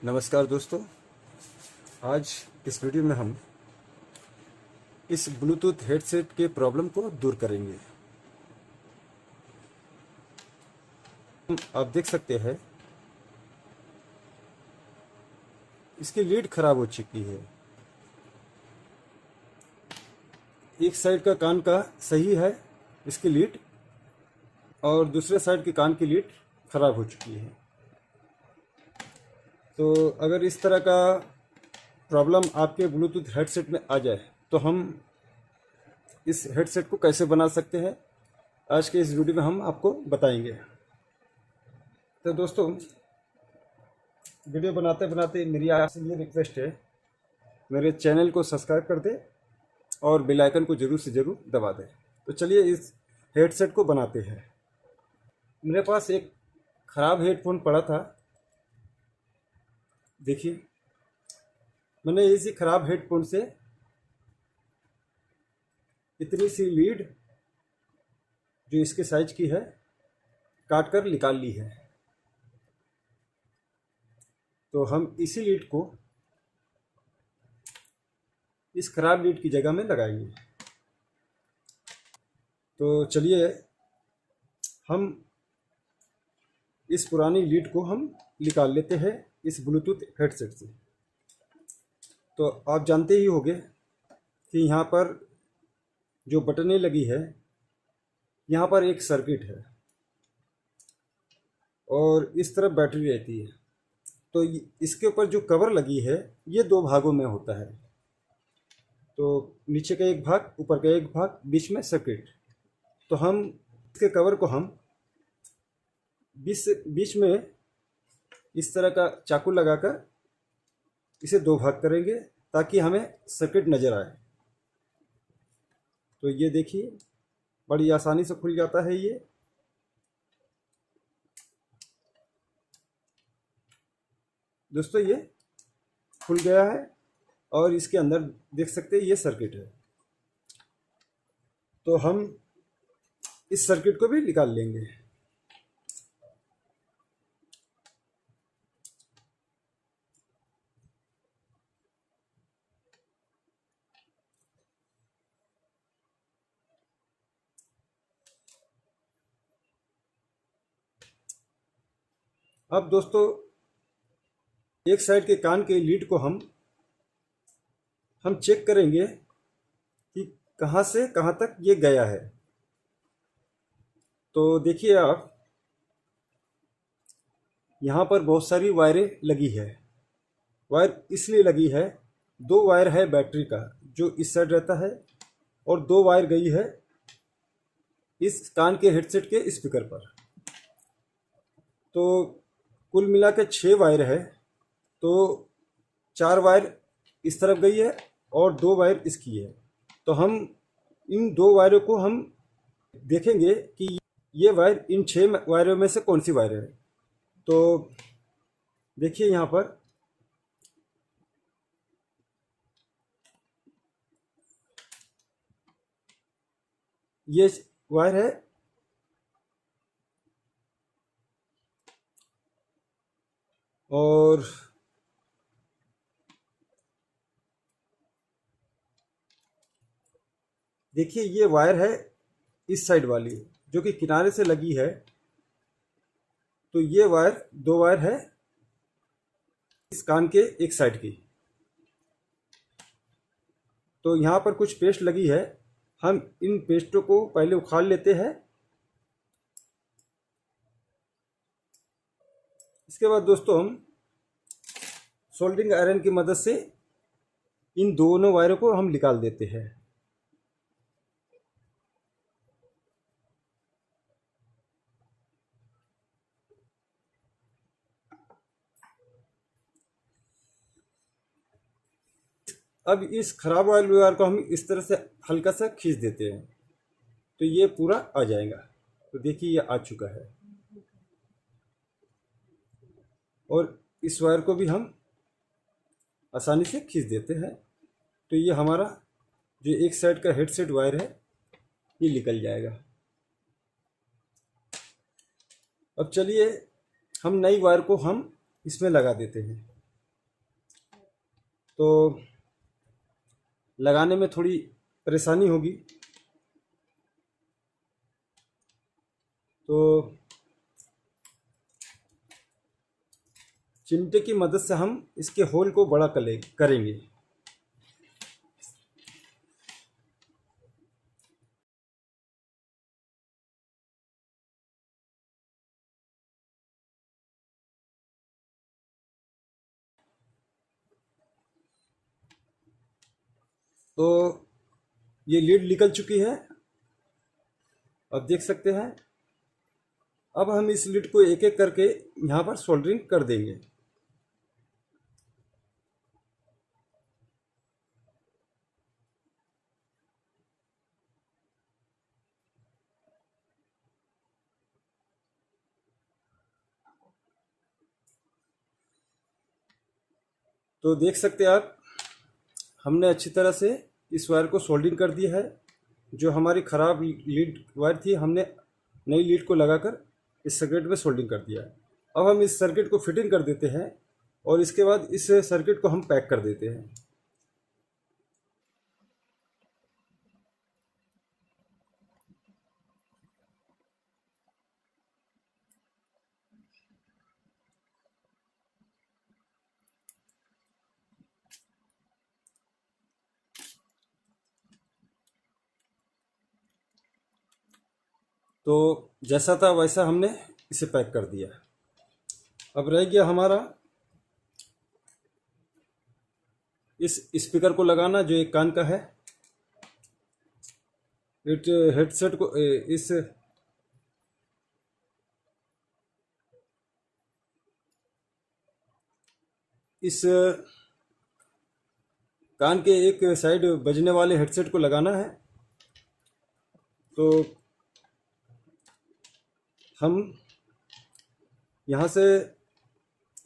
नमस्कार दोस्तों, आज इस वीडियो में हम इस ब्लूटूथ हेडसेट के प्रॉब्लम को दूर करेंगे। आप देख सकते हैं इसकी लीड खराब हो चुकी है। एक साइड का कान का सही है इसकी लीड, और दूसरे साइड के कान की लीड खराब हो चुकी है। तो अगर इस तरह का प्रॉब्लम आपके ब्लूटूथ हेडसेट में आ जाए तो हम इस हेडसेट को कैसे बना सकते हैं, आज के इस वीडियो में हम आपको बताएंगे। तो दोस्तों, वीडियो बनाते बनाते मेरी आपसे ये रिक्वेस्ट है, मेरे चैनल को सब्सक्राइब कर दें और बेल आइकन को ज़रूर से ज़रूर दबा दें। तो चलिए इस हेडसेट को बनाते हैं। मेरे पास एक ख़राब हेडफोन पड़ा था, देखिए मैंने इसी ख़राब हेडफोन से इतनी सी लीड जो इसके साइज की है काट कर निकाल ली है। तो हम इसी लीड को इस खराब लीड की जगह में लगाएंगे। तो चलिए हम इस पुरानी लीड को हम निकाल लेते हैं इस ब्लूटूथ हेडसेट से। तो आप जानते ही होंगे कि यहाँ पर जो बटनें लगी है, यहाँ पर एक सर्किट है और इस तरफ बैटरी रहती है। तो इसके ऊपर जो कवर लगी है ये दो भागों में होता है। तो नीचे का एक भाग, ऊपर का एक भाग, बीच में सर्किट। तो हम इसके कवर को हम बीच में इस तरह का चाकू लगाकर इसे दो भाग करेंगे ताकि हमें सर्किट नज़र आए। तो ये देखिए बड़ी आसानी से खुल जाता है ये। दोस्तों ये खुल गया है और इसके अंदर देख सकते हैं ये सर्किट है। तो हम इस सर्किट को भी निकाल लेंगे। अब दोस्तों, एक साइड के कान के लीड को हम चेक करेंगे कि कहाँ से कहाँ तक ये गया है। तो देखिए आप, यहाँ पर बहुत सारी वायरें लगी है। वायर इसलिए लगी है, दो वायर है बैटरी का जो इस साइड रहता है, और दो वायर गई है इस कान के हेडसेट के स्पीकर पर। तो कुल मिला के 6 वायर है। तो 4 वायर इस तरफ गई है और 2 वायर इसकी है। तो हम इन 2 वायरों को हम देखेंगे कि ये वायर इन 6 वायरों में से कौन सी वायर है। तो देखिए यहाँ पर ये वायर है, और देखिए ये वायर है इस साइड वाली जो कि किनारे से लगी है। तो ये वायर, 2 वायर है इस कान के एक साइड की। तो यहाँ पर कुछ पेस्ट लगी है, हम इन पेस्टों को पहले उखाड़ लेते हैं। इसके बाद दोस्तों हम सोल्डरिंग आयरन की मदद से इन दोनों वायरों को हम निकाल देते हैं। अब इस खराब वाले वायर को हम इस तरह से हल्का सा खींच देते हैं तो ये पूरा आ जाएगा। तो देखिए ये आ चुका है। और इस वायर को भी हम आसानी से खींच देते हैं। तो ये हमारा जो एक साइड का हेडसेट वायर है ये निकल जाएगा। अब चलिए हम नई वायर को हम इसमें लगा देते हैं। तो लगाने में थोड़ी परेशानी होगी। तो चिमटे की मदद से हम इसके होल को बड़ा करेंगे। तो ये लीड निकल चुकी है, अब देख सकते हैं। अब हम इस लीड को एक एक करके यहाँ पर सोल्डरिंग कर देंगे। तो देख सकते हैं आप, हमने अच्छी तरह से इस वायर को सोल्डरिंग कर दिया है। जो हमारी ख़राब लीड वायर थी, हमने नई लीड को लगाकर इस सर्किट में सोल्डरिंग कर दिया है। अब हम इस सर्किट को फिटिंग कर देते हैं और इसके बाद इस सर्किट को हम पैक कर देते हैं। तो जैसा था वैसा हमने इसे पैक कर दिया। अब रह गया हमारा इस स्पीकर को लगाना, जो एक कान का है। हेडसेट को इस कान के एक साइड बजने वाले हेडसेट को लगाना है। तो हम यहाँ से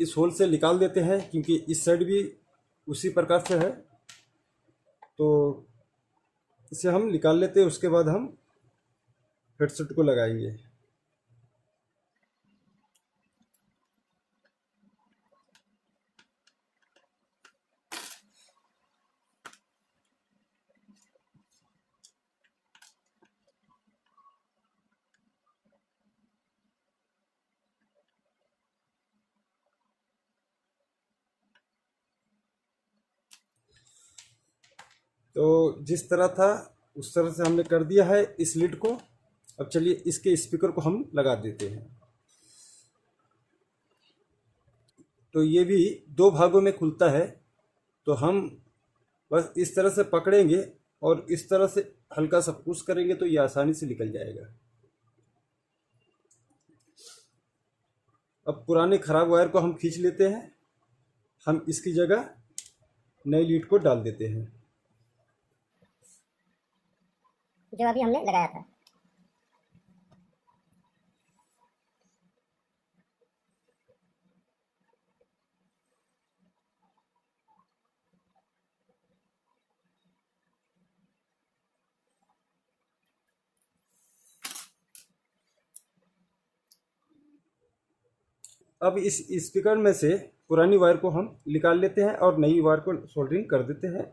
इस होल से निकाल देते हैं, क्योंकि इस साइड भी उसी प्रकार से है। तो इसे हम निकाल लेते हैं, उसके बाद हम हेडसेट को लगाएंगे। तो जिस तरह था उस तरह से हमने कर दिया है इस लीड को। अब चलिए इसके स्पीकर को हम लगा देते हैं। तो ये भी दो भागों में खुलता है। तो हम बस इस तरह से पकड़ेंगे और इस तरह से हल्का सा पुश करेंगे तो ये आसानी से निकल जाएगा। अब पुराने खराब वायर को हम खींच लेते हैं। हम इसकी जगह नई लीड को डाल देते हैं, जो अभी हमने लगाया था। अब इस स्पीकर में से पुरानी वायर को हम निकाल लेते हैं और नई वायर को सोल्डरिंग कर देते हैं।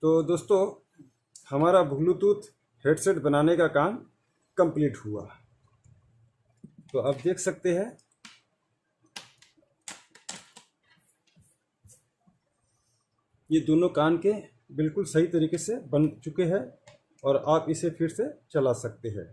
तो दोस्तों, हमारा ब्लूटूथ हेडसेट बनाने का काम कंप्लीट हुआ। तो आप देख सकते हैं ये दोनों कान के बिल्कुल सही तरीके से बन चुके हैं और आप इसे फिर से चला सकते हैं।